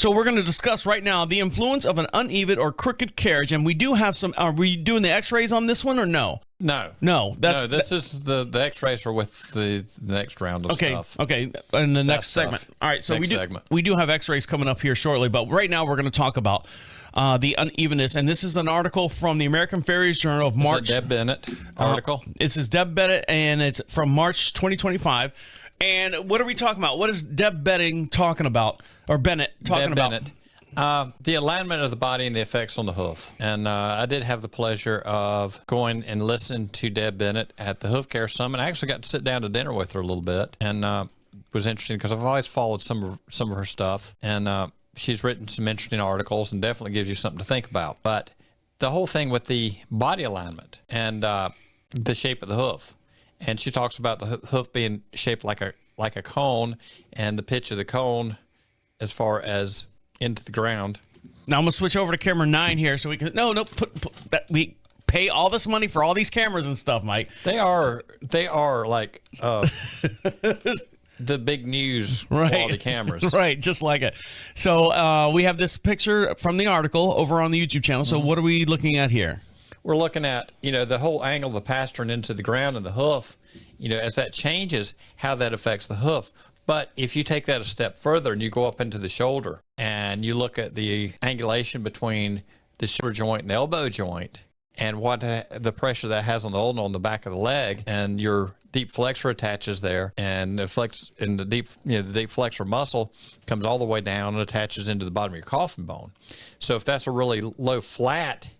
So we're going to discuss right now the influence of an uneven or crooked carriage, and we do have some. Are we doing the X-rays on this one or no? No. This is the X-rays are with the next round of stuff. Okay, in the next segment. All right, so we do have X-rays coming up here shortly, but right now we're going to talk about the unevenness, and this is an article from the American Farriers Journal of March. Deb Bennett article. This is Deb Bennett, and it's from March 2025. And what are we talking about? What is Deb Bennett talking about, or Bennett talking about? Bennett. The alignment of the body and the effects on the hoof. And I did have the pleasure of going and listening to Deb Bennett at the Hoof Care Summit. I actually got to sit down to dinner with her a little bit, and it was interesting because I've always followed some of her stuff, and she's written some interesting articles and definitely gives you something to think about. But the whole thing with the body alignment and the shape of the hoof, and she talks about the hoof being shaped like a cone, and the pitch of the cone as far as into the ground. Now I'm gonna switch over to camera 9 here, so we can put that we pay all this money for all these cameras and stuff, Mike. They are like the big news quality cameras, right? Just like it. So we have this picture from the article over on the YouTube channel. So what are we looking at here? We're looking at, the whole angle of the pastern into the ground and the hoof, as that changes, how that affects the hoof. But if you take that a step further and you go up into the shoulder and you look at the angulation between the shoulder joint and the elbow joint and what the pressure that has on the ulna on the back of the leg, and your deep flexor attaches there, and the deep flexor muscle comes all the way down and attaches into the bottom of your coffin bone. So if that's a really low flat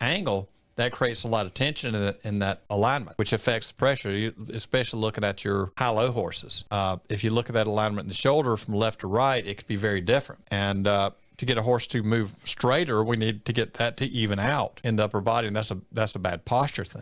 angle, that creates a lot of tension in that alignment, which affects the pressure, especially looking at your high-low horses. If you look at that alignment in the shoulder from left to right, it could be very different. And to get a horse to move straighter, we need to get that to even out in the upper body, and that's a bad posture thing.